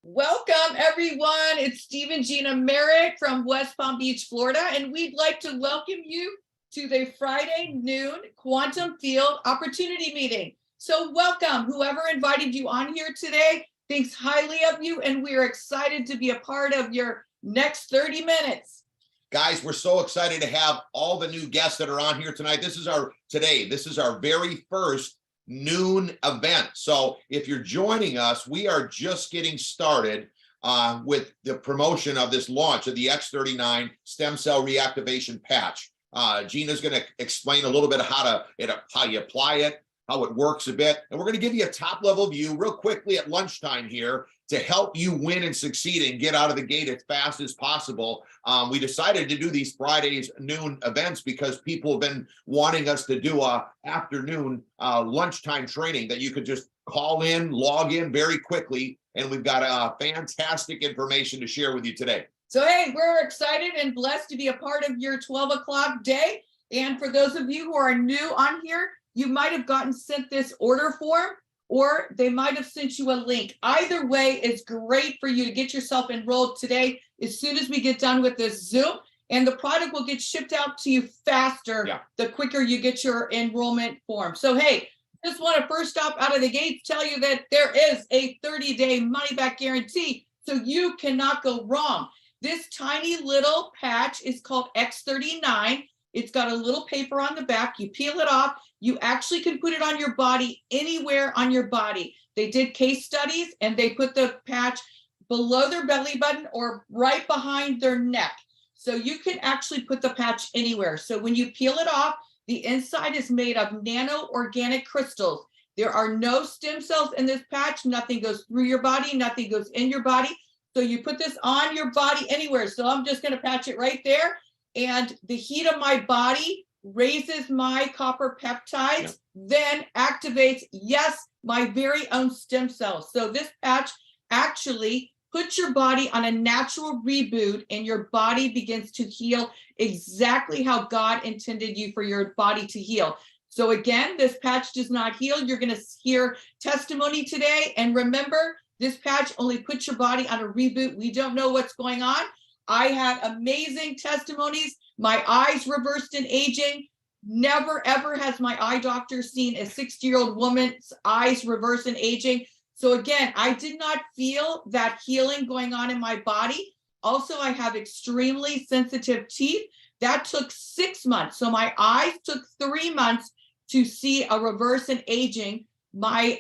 Welcome, everyone. It's Steve and Gina Merritt from West Palm Beach, Florida, and we'd like to welcome you to the Friday noon Quantum Field Opportunity Meeting. So welcome. Whoever invited you on here today thinks highly of you, and we are excited to be a part of your next 30 minutes. Guys, we're so excited to have all the new guests that are on here tonight. This is our very first noon event. So if you're joining us, we are just getting started with the promotion of this launch of the X39 stem cell reactivation patch. Gina's going to explain a little bit of how you apply it, how it works a bit, and we're going to give you a top level view real quickly at lunchtime here to help you win and succeed and get out of the gate as fast as possible. We decided to do these Fridays noon events because people have been wanting us to do a afternoon lunchtime training that you could just call in, log in very quickly, and we've got fantastic information to share with you today. So, hey, we're excited and blessed to be a part of your 12 o'clock day. And for those of you who are new on here, you might have gotten sent this order form, or they might have sent you a link. Either way, it's great for you to get yourself enrolled today as soon as we get done with this Zoom, and the product will get shipped out to you faster the quicker you get your enrollment form. So, hey, just want to first off out of the gate tell you that there is a 30-day money-back guarantee, so you cannot go wrong. This tiny little patch is called X39. It's got a little paper on the back. You peel it off. You actually can put it on your body, anywhere on your body. They did case studies and they put the patch below their belly button or right behind their neck. So you can actually put the patch anywhere. So when you peel it off, the inside is made of nano organic crystals. There are no stem cells in this patch. Nothing goes through your body. Nothing goes in your body. So you put this on your body anywhere. So I'm just going to patch it right there. And the heat of my body raises my copper peptides, then activates, my very own stem cells. So this patch actually puts your body on a natural reboot, and your body begins to heal exactly how God intended you for your body to heal. So again, this patch does not heal. You're going to hear testimony today. And remember, this patch only puts your body on a reboot. We don't know what's going on. I had amazing testimonies. My eyes reversed in aging. Never, ever has my eye doctor seen a 60-year-old woman's eyes reverse in aging. So again, I did not feel that healing going on in my body. Also, I have extremely sensitive teeth. That took 6 months. So my eyes took 3 months to see a reverse in aging. My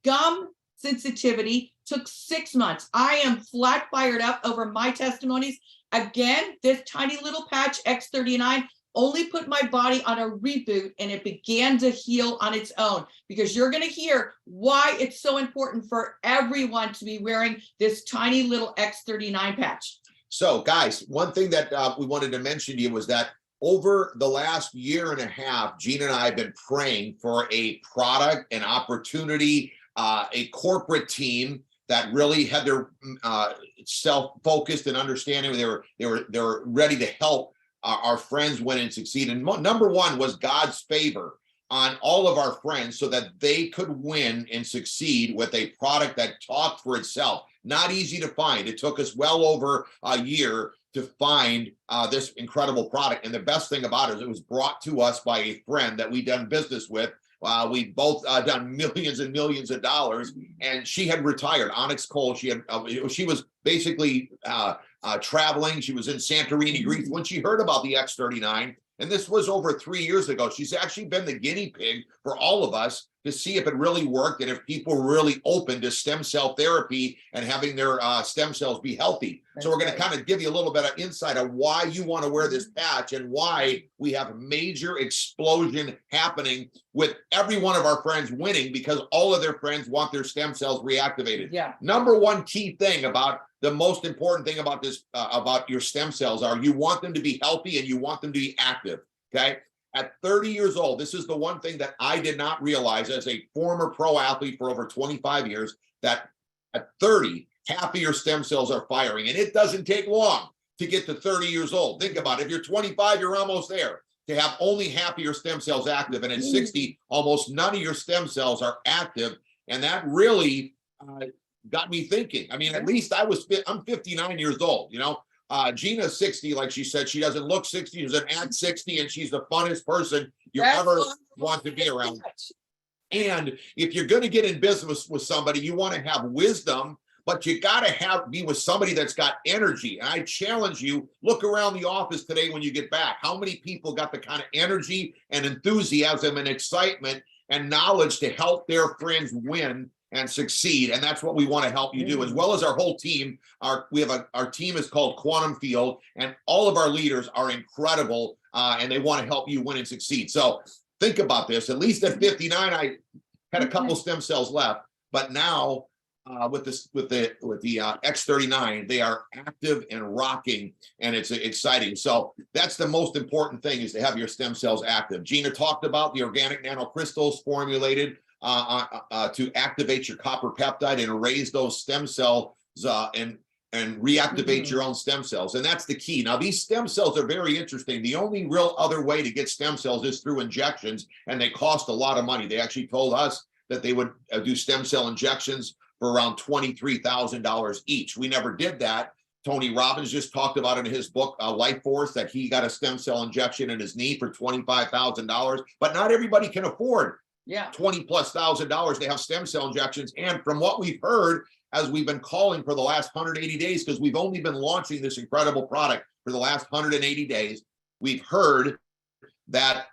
gum sensitivity took 6 months. I am flat fired up over my testimonies. Again, this tiny little patch, X39, only put my body on a reboot, and it began to heal on its own, because you're going to hear why it's so important for everyone to be wearing this tiny little X39 patch. So, guys, one thing that we wanted to mention to you was that over the last year and a half, Gina and I have been praying for a product, an opportunity, a corporate team that really had their self-focused and understanding. They were ready to help our friends win and succeed. And number one was God's favor on all of our friends so that they could win and succeed with a product that talked for itself. Not easy to find. It took us well over a year to find this incredible product. And the best thing about it is it was brought to us by a friend that we've done business with. We've both done millions and millions of dollars, and she had retired. Onyx Coale. She was basically traveling. She was in Santorini, Greece, when she heard about the X39, and this was over 3 years ago. She's actually been the guinea pig for all of us to see if it really worked and if people were really open to stem cell therapy and having their stem cells be healthy. So we're going to kind of give you a little bit of insight of why you want to wear this patch and why we have a major explosion happening with every one of our friends winning, because all of their friends want their stem cells reactivated. Number one key thing about the most important thing about this, about your stem cells, are you want them to be healthy and you want them to be active. Okay. At 30 years old, this is the one thing that I did not realize as a former pro athlete for over 25 years, that at 30, half of your stem cells are firing. And it doesn't take long to get to 30 years old. Think about it. If you're 25, you're almost there. To have only half of your stem cells active. And at 60, almost none of your stem cells are active. And that really got me thinking. I mean, at least I'm 59 years old, you know. Gina's 60, like she said. She doesn't look 60, she doesn't act 60, and she's the funnest person you ever want to be around. And if you're going to get in business with somebody, you want to have wisdom, but you got to be with somebody that's got energy. And I challenge you, look around the office today when you get back. How many people got the kind of energy and enthusiasm and excitement and knowledge to help their friends win and succeed? And that's what we want to help you do, as well as our whole team. Our team is called Quantum Field, and all of our leaders are incredible, and they want to help you win and succeed. So think about this. At least at 59, I had a couple stem cells left, but now with the X39, they are active and rocking, and it's exciting. So that's the most important thing, is to have your stem cells active. Gina talked about the organic nanocrystals formulated to activate your copper peptide and raise those stem cells and reactivate your own stem cells. And that's the key. Now, these stem cells are very interesting. The only real other way to get stem cells is through injections, and they cost a lot of money. They actually told us that they would do stem cell injections for around $23,000 each. We never did that. Tony Robbins just talked about in his book, Life Force, that he got a stem cell injection in his knee for $25,000, but not everybody can afford $20,000+ to have stem cell injections. And from what we've heard, as we've been calling for the last 180 days, because we've only been launching this incredible product for the last 180 days, we've heard that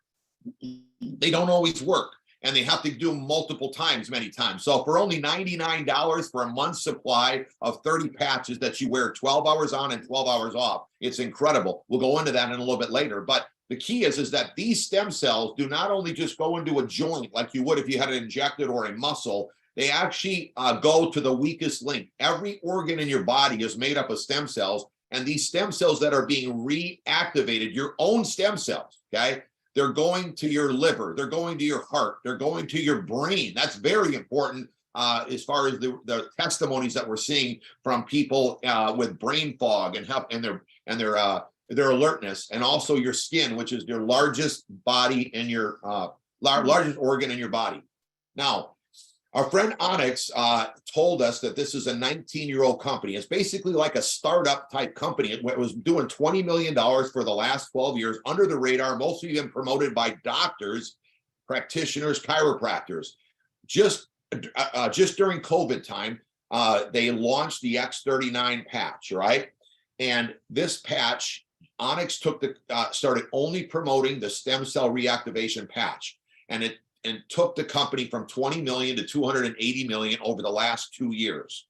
they don't always work, and they have to do multiple times, many times. So for only $99 for a month's supply of 30 patches that you wear 12 hours on and 12 hours off, it's incredible. We'll go into that in a little bit later. But the key is that these stem cells do not only just go into a joint like you would if you had it injected, or a muscle. They actually go to the weakest link. Every organ in your body is made up of stem cells, and these stem cells that are being reactivated, your own stem cells, okay? They're going to your liver, they're going to your heart, they're going to your brain. That's very important as far as the testimonies that we're seeing from people with brain fog and their alertness, and also your skin, which is your largest body in your largest organ in your body. Now, our friend Onyx told us that this is a 19-year-old company. It's basically like a startup type company. It was doing $20 million for the last 12 years, under the radar, mostly been promoted by doctors, practitioners, chiropractors. Just during COVID time, they launched the X39 patch, right? And this patch, Onyx started only promoting the stem cell reactivation patch, and took the company from 20 million to 280 million over the last 2 years.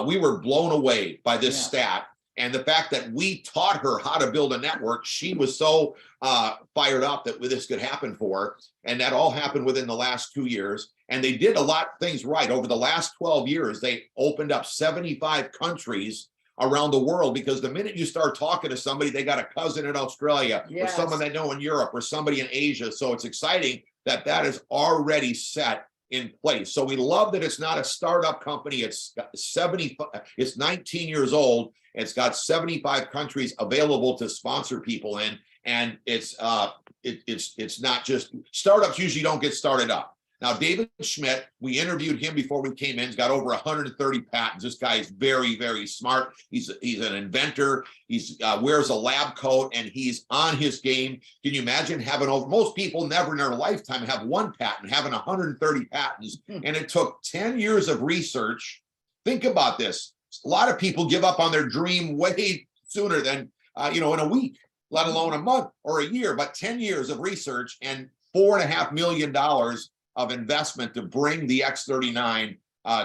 We were blown away by this stat, and the fact that we taught her how to build a network. She was so fired up that this could happen for her, and that all happened within the last 2 years. And they did a lot of things right. Over the last 12 years, they opened up 75 countries around the world, because the minute you start talking to somebody, they got a cousin in Australia, or someone they know in Europe, or somebody in Asia. So it's exciting that is already set in place. So we love that it's not a startup company. It's 19 years old. It's got 75 countries available to sponsor people in, and it's not just startups. Usually don't get started up. Now, David Schmidt, we interviewed him before we came in. He's got over 130 patents. This guy is very, very smart. He's an inventor. He's wears a lab coat, and he's on his game. Can you imagine having most people never in their lifetime have one patent, having 130 patents, and it took 10 years of research. Think about this. A lot of people give up on their dream way sooner than, in a week, let alone a month or a year, but 10 years of research and $4.5 million of investment to bring the X39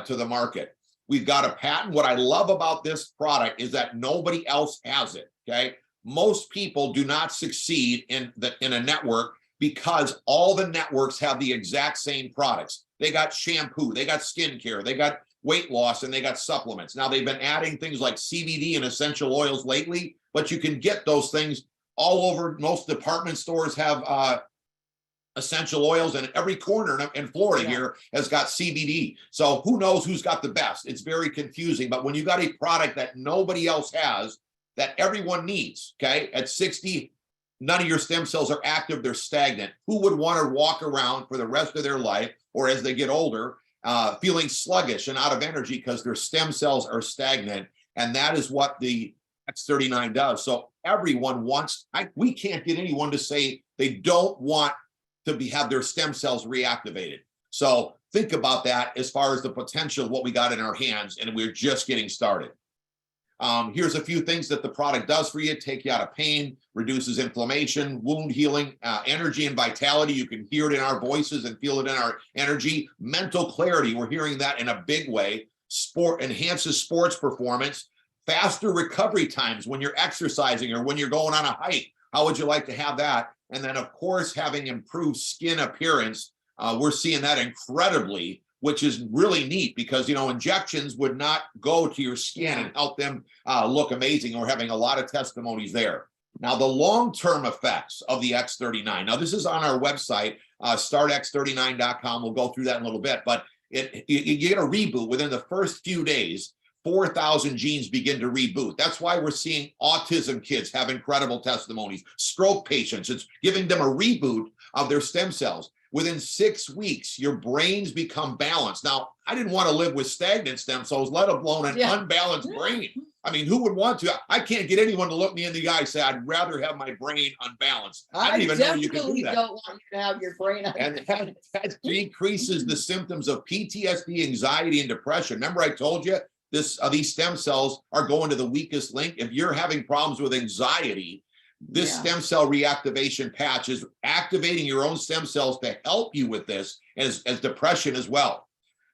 to the market. We've got a patent. What I love about this product is that nobody else has it, okay? Most people do not succeed in a network because all the networks have the exact same products. They got shampoo, they got skincare, they got weight loss, and they got supplements. Now, they've been adding things like CBD and essential oils lately, but you can get those things all over. Most department stores have essential oils, and every corner in Florida here has got CBD. So who knows who's got the best? It's very confusing. But when you got a product that nobody else has, that everyone needs, okay? At 60, none of your stem cells are active, they're stagnant. Who would want to walk around for the rest of their life, or as they get older, feeling sluggish and out of energy because their stem cells are stagnant. And that is what the X39 does. So everyone wants, we can't get anyone to say they don't want to have their stem cells reactivated. So think about that as far as the potential of what we got in our hands, and we're just getting started. Here's a few things that the product does for you. Take you out of pain, reduces inflammation, wound healing, energy and vitality. You can hear it in our voices and feel it in our energy. Mental clarity, we're hearing that in a big way. Sport enhances sports performance. Faster recovery times when you're exercising or when you're going on a hike. How would you like to have that? And then, of course, having improved skin appearance. We're seeing that incredibly, which is really neat because, you know, injections would not go to your skin and help them look amazing. We're having a lot of testimonies there. Now, the long-term effects of the X39. Now, this is on our website, startx39.com. We'll go through that in a little bit, but you get a reboot within the first few days. 4,000 genes begin to reboot. That's why we're seeing autism kids have incredible testimonies, stroke patients. It's giving them a reboot of their stem cells. Within 6 weeks, your brains become balanced. Now, I didn't want to live with stagnant stem cells, let alone an unbalanced brain. I mean, who would want to? I can't get anyone to look me in the eye and say, I'd rather have my brain unbalanced. I don't even know you can do that. Don't want you to have your brain unbalanced. And that decreases the symptoms of PTSD, anxiety, and depression. Remember I told you, these stem cells are going to the weakest link. If you're having problems with anxiety, this stem cell reactivation patch is activating your own stem cells to help you with this as depression as well.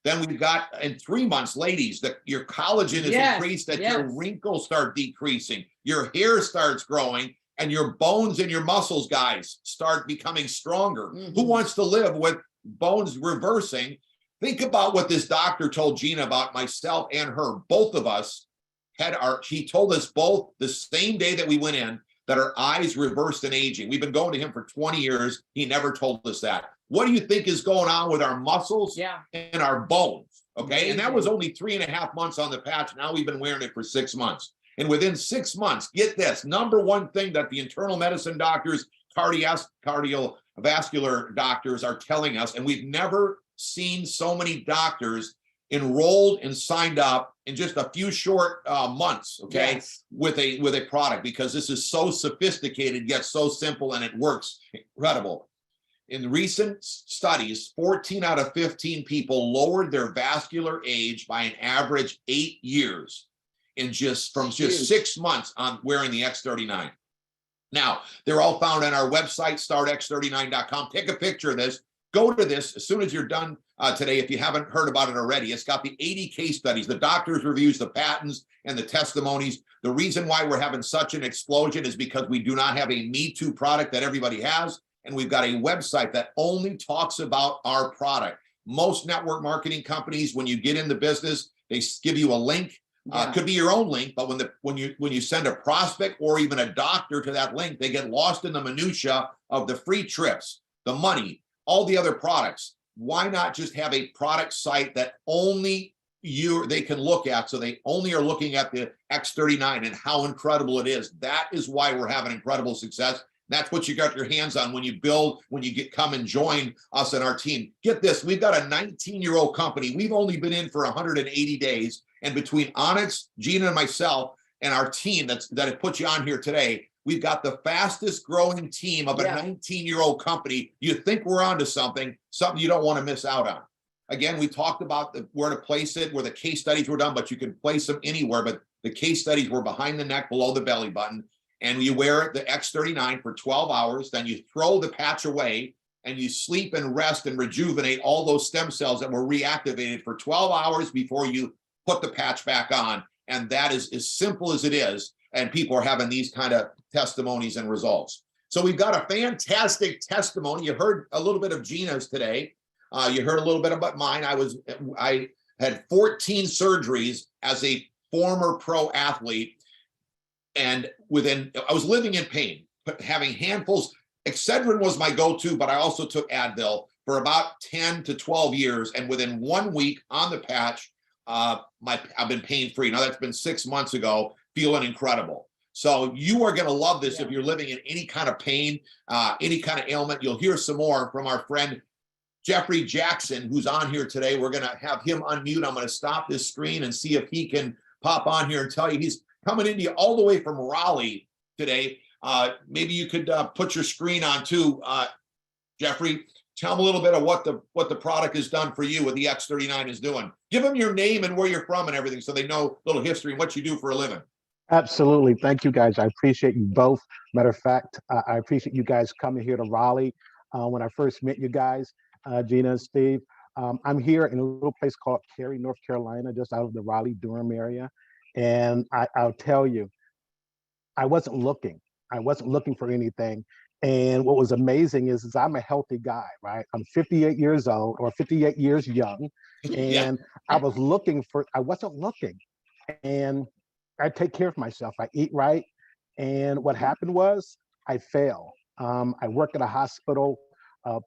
Then we've got in 3 months, ladies, that your collagen is increased, that your wrinkles start decreasing, your hair starts growing, and your bones and your muscles, guys, start becoming stronger. Who wants to live with bones reversing? Think about what this doctor told Gina about myself and her. Both of us she told us both the same day that we went in that our eyes reversed in aging. We've been going to him for 20 years. He never told us that. What do you think is going on with our muscles and our bones? Okay. Amazing. And that was only 3.5 months on the patch. Now we've been wearing it for 6 months. And within 6 months, get this, number one thing that the internal medicine doctors, cardiovascular doctors are telling us, and we've never seen so many doctors enrolled and signed up in just a few short months, okay, with a product, because this is so sophisticated yet so simple, and it works incredible. In recent studies, 14 out of 15 people lowered their vascular age by an average 8 years in just 6 months on wearing the X39. Now, they're all found on our website, startx39.com. Take a picture of this. Go to this as soon as you're done today, if you haven't heard about it already. It's got the 80 case studies, the doctors' reviews, the patents, and the testimonies. The reason why we're having such an explosion is because we do not have a Me Too product that everybody has, and we've got a website that only talks about our product. Most network marketing companies, when you get in the business, they give you a link. Could be your own link, but when you send a prospect or even a doctor to that link, they get lost in the minutia of the free trips, the money, all the other products. Why not just have a product site that only they can look at, so they only are looking at the X39 and how incredible it is? That is why we're having incredible success. That's what you got your hands on when you come and join us in our team. Get this, we've got a 19-year-old company. We've only been in for 180 days. And between Onyx, Gina, and myself, and our team that have put you on here today, we've got the fastest growing team of a 19-year-old company. You think we're onto something you don't want to miss out on. Again, we talked about where to place it, where the case studies were done, but you can place them anywhere. But the case studies were behind the neck, below the belly button. And you wear the X39 for 12 hours, then you throw the patch away, and you sleep and rest and rejuvenate all those stem cells that were reactivated for 12 hours before you put the patch back on. And that is as simple as it is. And people are having these kind of testimonies and results. So we've got a fantastic testimony. You heard a little bit of Gina's today. You heard a little bit about mine. I had 14 surgeries as a former pro athlete. And I was living in pain, but having handfuls. Excedrin was my go-to, but I also took Advil for about 10 to 12 years. And within 1 week on the patch, I've been pain-free. Now that's been 6 months ago, feeling incredible. So you are going to love this if you're living in any kind of pain, any kind of ailment. You'll hear some more from our friend Jeffrey Jackson, who's on here today. We're going to have him unmute. I'm going to stop this screen and see if he can pop on here and tell you he's coming into you all the way from Raleigh today. Maybe you could put your screen on too, Jeffrey. Tell them a little bit of what the product has done for you, what the X39 is doing. Give them your name and where you're from and everything so they know a little history and what you do for a living. Absolutely. Thank you, guys. I appreciate you both. Matter of fact, I appreciate you guys coming here to Raleigh. When I first met you guys, Gina and Steve, I'm here in a little place called Cary, North Carolina, just out of the Raleigh-Durham area. And I'll tell you, I wasn't looking. I wasn't looking for anything. And what was amazing is I'm a healthy guy, right? I'm 58 years old or 58 years young. And I wasn't looking. And I take care of myself. I eat right. And what happened was I fell. I work at a hospital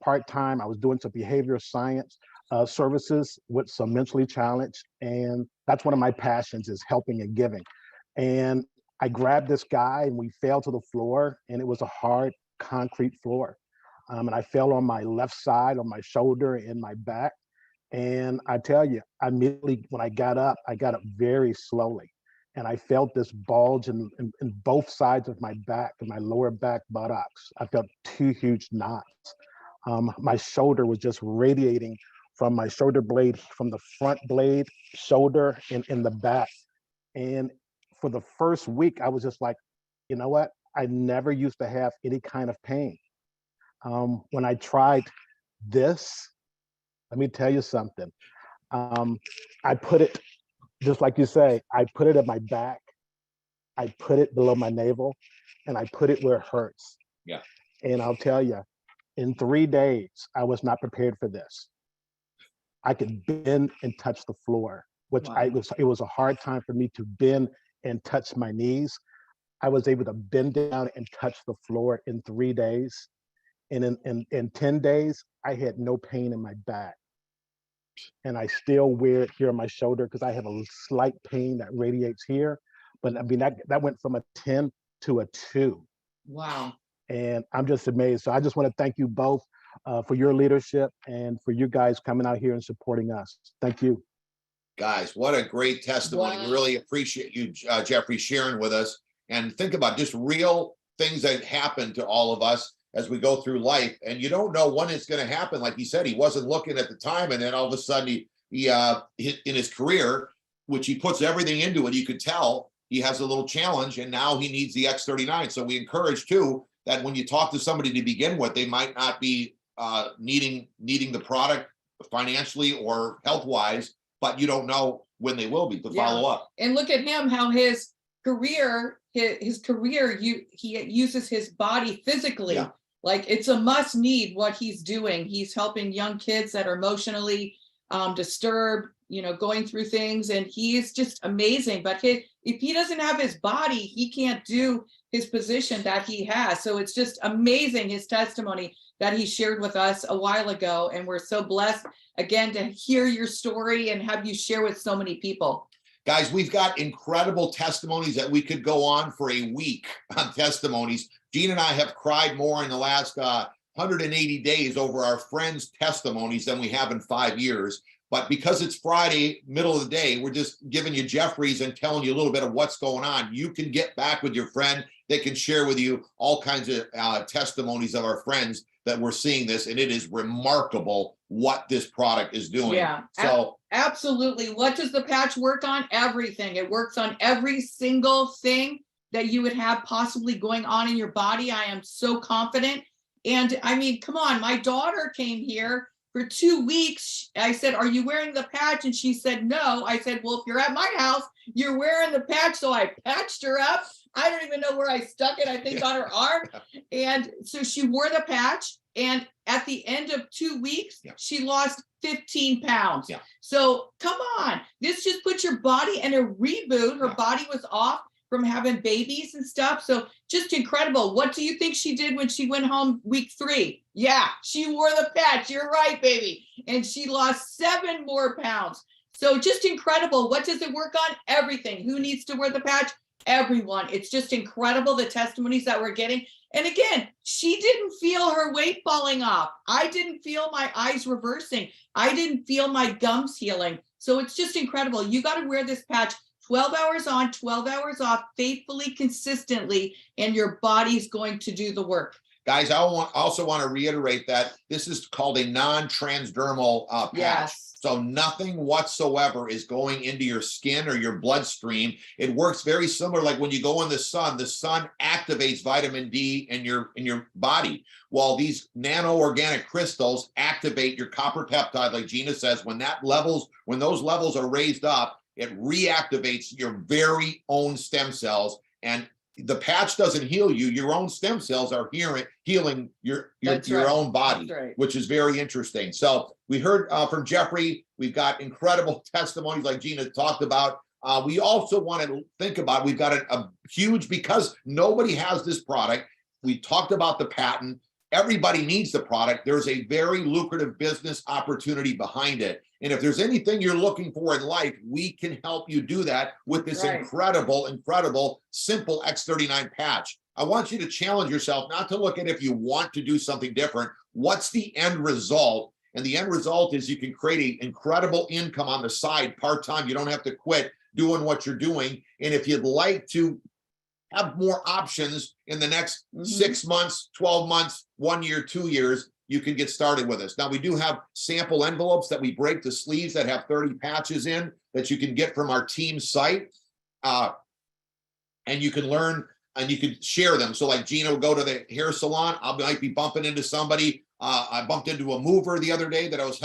part-time. I was doing some behavioral science services with some mentally challenged. And that's one of my passions is helping and giving. And I grabbed this guy and we fell to the floor, and it was a hard concrete floor. And I fell on my left side, on my shoulder and my back. And I tell you, immediately when I got up very slowly. And I felt this bulge in both sides of my back and my lower back buttocks. I felt 2 huge knots. My shoulder was just radiating from my shoulder blade, from the front blade, shoulder, and in the back. And for the first week, I was just like, you know what? I never used to have any kind of pain. When I tried this, let me tell you something. I put it, just like you say, I put it at my back, I put it below my navel, and I put it where it hurts. Yeah. And I'll tell you, in 3 days, I was not prepared for this. I could bend and touch the floor, which Wow. It was a hard time for me to bend and touch my knees. I was able to bend down and touch the floor in 3 days. And in 10 days, I had no pain in my back. And I still wear it here on my shoulder because I have a slight pain that radiates here. But I mean, that went from a 10 to a 2. Wow. And I'm just amazed. So I just want to thank you both for your leadership and for you guys coming out here and supporting us. Thank you. Guys, what a great testimony. Wow. We really appreciate you, Jeffrey, sharing with us. And think about just real things that happen to all of us as we go through life. And you don't know when it's going to happen. Like he said, he wasn't looking at the time. And then all of a sudden, he in his career, which he puts everything into it, you could tell he has a little challenge. And now he needs the X39. So we encourage, too, that when you talk to somebody to begin with, they might not be needing the product financially or health-wise, but you don't know when they will be to follow up. And look at him, how his career, he uses his body physically. Yeah. Like it's a must need what he's doing. He's helping young kids that are emotionally disturbed, going through things, and he is just amazing. But if he doesn't have his body, he can't do his position that he has. So it's just amazing, his testimony that he shared with us a while ago. And we're so blessed again to hear your story and have you share with so many people. Guys, we've got incredible testimonies that we could go on for a week on testimonies. Gina and I have cried more in the last 180 days over our friends' testimonies than we have in 5 years. But because it's Friday, middle of the day, we're just giving you Jeffrey's and telling you a little bit of what's going on. You can get back with your friend. They can share with you all kinds of testimonies of our friends that we're seeing this. And it is remarkable what this product is doing. Yeah, so absolutely. What does the patch work on? Everything. It works on every single thing that you would have possibly going on in your body. I am so confident. And I mean, come on, my daughter came here for 2 weeks. I said, "Are you wearing the patch?" And she said, "No." I said, "Well, if you're at my house, you're wearing the patch." So I patched her up. I don't even know where I stuck it, I think on her arm. And so she wore the patch. And at the end of 2 weeks, she lost 15 pounds. Yeah. So come on, this just puts your body in a reboot. Her body was off from having babies and stuff. So just incredible. What do you think she did when she went home week 3? Yeah, she wore the patch. You're right, baby. And she lost 7 more pounds. So just incredible. What does it work on? Everything. Who needs to wear the patch? everyone. It's just incredible, the testimonies that we're getting. And again, she didn't feel her weight falling off. I didn't feel my eyes reversing. I didn't feel my gums healing. So it's just incredible. You got to wear this patch 12 hours on, 12 hours off, faithfully, consistently, and your body's going to do the work. Guys, I also want to reiterate that this is called a non-transdermal patch. Yes. So nothing whatsoever is going into your skin or your bloodstream. It works very similar, like when you go in the sun activates vitamin D in your body. While these nano-organic crystals activate your copper peptide, like Gina says, when those levels are raised up, it reactivates your very own stem cells. And the patch doesn't heal you. Your own stem cells are healing your own body, which is very interesting. So we heard from Jeffrey. We've got incredible testimonies like Gina talked about. We also want to think about, we've got a huge, because nobody has this product. We talked about the patent. Everybody needs the product. There's a very lucrative business opportunity behind it. And if there's anything you're looking for in life, we can help you do that with this incredible, simple X39 patch. I want you to challenge yourself not to look at if you want to do something different. What's the end result? And the end result is you can create an incredible income on the side, part-time. You don't have to quit doing what you're doing. And if you'd like to have more options in the next 6 months, 12 months, 1 year, 2 years, you can get started with us. Now, we do have sample envelopes that we break the sleeves that have 30 patches in that you can get from our team site. And you can learn and you can share them. So like Gina will go to the hair salon. I might be bumping into somebody. I bumped into a mover the other day that I was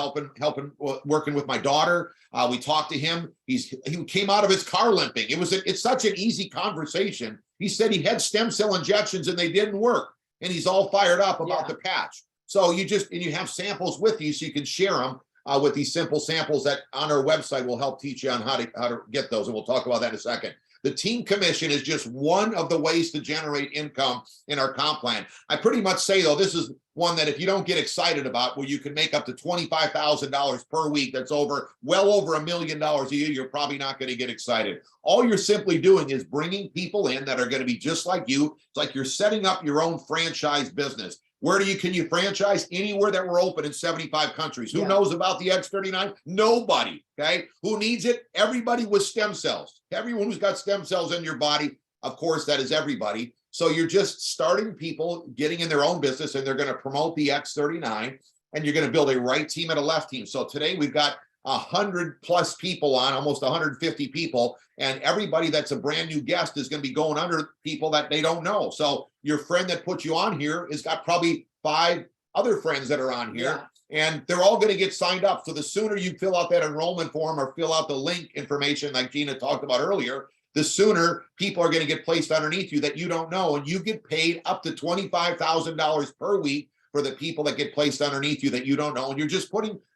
working with my daughter. We talked to him. He came out of his car limping. It's such an easy conversation. He said he had stem cell injections and they didn't work. And he's all fired up about the patch. So you have samples with you so you can share them with these simple samples that on our website will help teach you on how to get those. And we'll talk about that in a second. The team commission is just one of the ways to generate income in our comp plan. I pretty much say, though, this is one that if you don't get excited about, where you can make up to $25,000 per week, that's well over $1 million a year, you're probably not going to get excited. All you're simply doing is bringing people in that are going to be just like you. It's like you're setting up your own franchise business. Where can you franchise? Anywhere that we're open in 75 countries. Who knows about the X39? Nobody, okay? Who needs it? Everybody with stem cells. Everyone who's got stem cells in your body, of course, that is everybody. So you're just starting people getting in their own business, and they're going to promote the X39, and you're going to build a right team and a left team. So today we've got 100+ people on, almost 150 people, and everybody that's a brand new guest is going to be going under people that they don't know. So your friend that put you on here has got probably 5 other friends that are on here, and they're all going to get signed up. So the sooner you fill out that enrollment form or fill out the link information like Gina talked about earlier, the sooner people are going to get placed underneath you that you don't know, and you get paid up to $25,000 per week for the people that get placed underneath you that you don't know. And you're just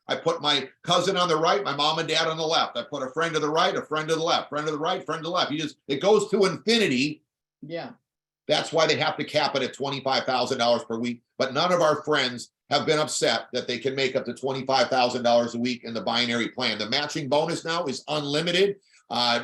I put my cousin on the right, my mom and dad on the left. I put a friend to the right, a friend to the left, friend to the right, friend to the left. It goes to infinity. Yeah. That's why they have to cap it at $25,000 per week. But none of our friends have been upset that they can make up to $25,000 a week in the binary plan. The matching bonus now is unlimited.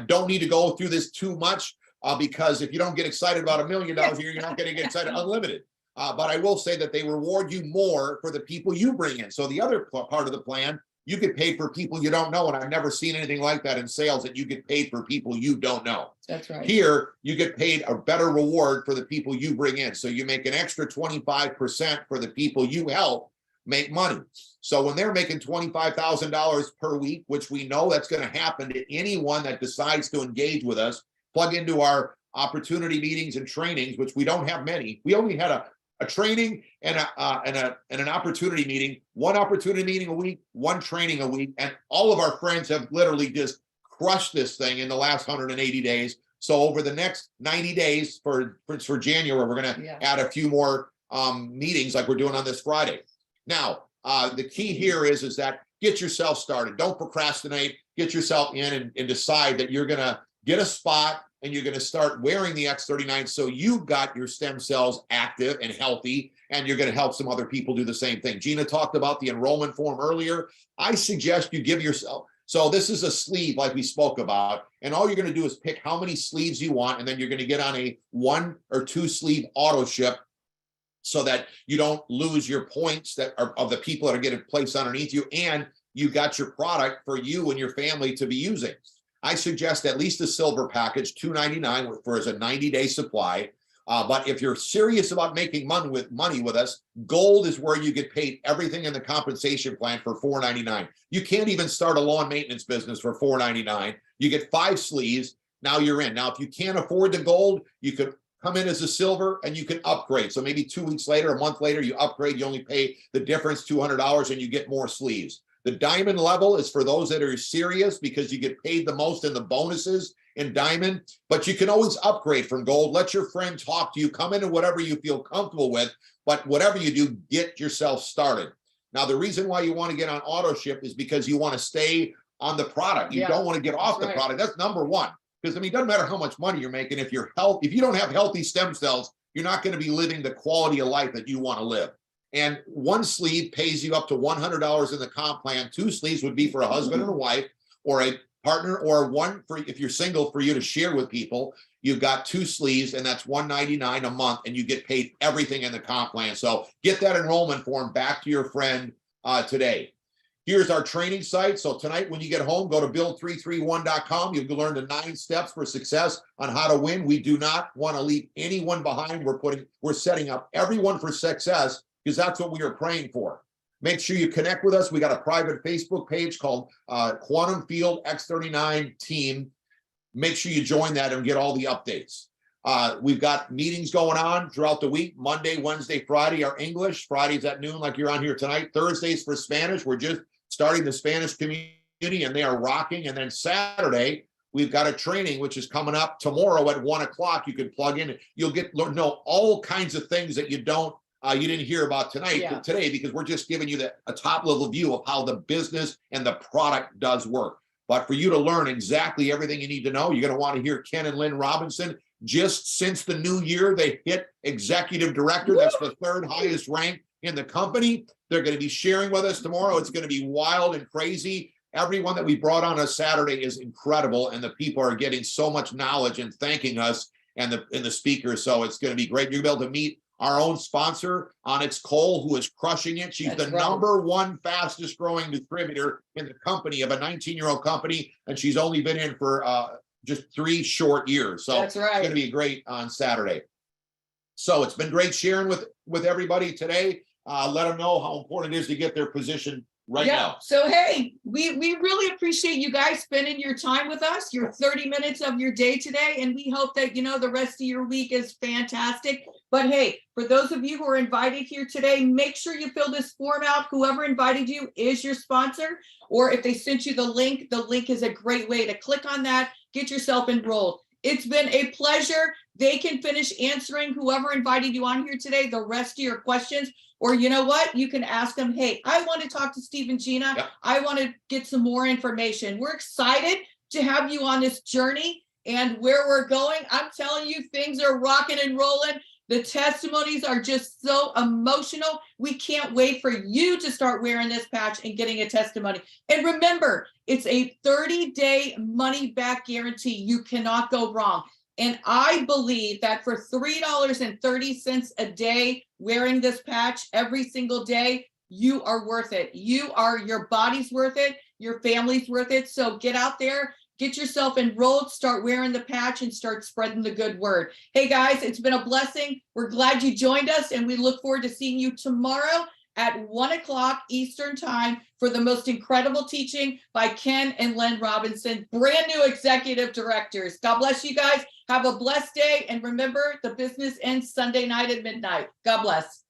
Don't need to go through this too much because if you don't get excited about $1 million a year, you're not going to get excited unlimited. But I will say that they reward you more for the people you bring in. So the other part of the plan, you get paid for people you don't know. And I've never seen anything like that in sales, that you get paid for people you don't know. That's right. Here, you get paid a better reward for the people you bring in. So you make an extra 25% for the people you help make money. So when they're making $25,000 per week, which we know that's going to happen to anyone that decides to engage with us, plug into our opportunity meetings and trainings, which we don't have many. We only had a training and an opportunity meeting, one opportunity meeting a week, one training a week. And all of our friends have literally just crushed this thing in the last 180 days. So over the next 90 days for January, we're going to add a few more meetings like we're doing on this Friday. Now, the key here is that get yourself started. Don't procrastinate. Get yourself in and decide that you're going to get a spot and you're going to start wearing the X39 so you've got your stem cells active and healthy, and you're going to help some other people do the same thing. Gina talked about the enrollment form earlier. I suggest you give yourself So this is a sleeve like we spoke about, and all you're going to do is pick how many sleeves you want, and then you're going to get on a 1 or 2 sleeve auto ship so that you don't lose your points that are of the people that are getting placed underneath you, and you got your product for you and your family to be using. I suggest at least a silver package, $2.99 for as a 90-day supply. But if you're serious about making money with us, gold is where you get paid everything in the compensation plan for $4.99. You can't even start a lawn maintenance business for $4.99. You get 5 sleeves. Now you're in. Now, if you can't afford the gold, you could come in as a silver and you can upgrade. So maybe 2 weeks later, a month later, you upgrade. You only pay the difference, $200, and you get more sleeves. The diamond level is for those that are serious because you get paid the most in the bonuses in diamond, but you can always upgrade from gold. Let your friend talk to you, come into whatever you feel comfortable with, but whatever you do, get yourself started. Now, the reason why you want to get on auto ship is because you want to stay on the product. You don't want to get off the product. That's number one. Because I mean, it doesn't matter how much money you're making. If you don't have healthy stem cells, you're not going to be living the quality of life that you want to live. And 1 sleeve pays you up to $100 in the comp plan. 2 sleeves would be for a husband and a wife, or a partner, or 1 for if you're single, for you to share with people. You've got 2 sleeves, and that's $199 a month, and you get paid everything in the comp plan. So get that enrollment form back to your friend today. Here's our training site. So tonight, when you get home, go to build331.com. You'll learn the 9 steps for success on how to win. We do not want to leave anyone behind. We're setting up everyone for success, because that's what we are praying for. Make sure you connect with us. We got a private Facebook page called Quantum Field X39 Team. Make sure you join that and get all the updates. We've got meetings going on throughout the week. Monday, Wednesday, Friday are English. Fridays at noon, like you're on here tonight. Thursdays for Spanish. We're just starting the Spanish community, and they are rocking. And then Saturday, we've got a training, which is coming up tomorrow at 1 o'clock. You can plug in. You'll know all kinds of things that you didn't hear about today, because we're just giving you a top level view of how the business and the product does work. But for you to learn exactly everything you need to know, you're going to want to hear Ken and Lynn Robinson. Just since the new year, they hit executive director. That's the 3rd highest rank in the company. They're going to be sharing with us tomorrow. It's going to be wild and crazy. Everyone that we brought on a Saturday is incredible, and the people are getting so much knowledge and thanking us and the speakers. So it's going to be great. You're going to be able to meet our own sponsor, Onyx Coale, who is crushing it. She's the number 1 fastest growing distributor in the company, of a 19-year-old company, and she's only been in for just 3 short years. So it's going to be great on Saturday. So it's been great sharing with everybody today. Let them know how important it is to get their position right now. So, hey, we really appreciate you guys spending your time with us, your 30 minutes of your day today. And we hope that, the rest of your week is fantastic. But hey, for those of you who are invited here today, make sure you fill this form out. Whoever invited you is your sponsor. Or if they sent you the link is a great way to click on that, get yourself enrolled. It's been a pleasure. They can finish answering, whoever invited you on here today, the rest of your questions. Or you know what? You can ask them, hey, I want to talk to Steve and Gina. Yep. I want to get some more information. We're excited to have you on this journey and where we're going. I'm telling you, things are rocking and rolling. The testimonies are just so emotional. We can't wait for you to start wearing this patch and getting a testimony. And remember, it's a 30-day money-back guarantee. You cannot go wrong. And I believe that for $3.30 a day wearing this patch every single day, you are worth it. Your body's worth it. Your family's worth it. So get out there, get yourself enrolled, start wearing the patch, and start spreading the good word. Hey guys, it's been a blessing. We're glad you joined us, and we look forward to seeing you tomorrow at 1 o'clock Eastern time for the most incredible teaching by Ken and Lynn Robinson, brand new executive directors. God bless you guys. Have a blessed day. And remember, the business ends Sunday night at midnight. God bless.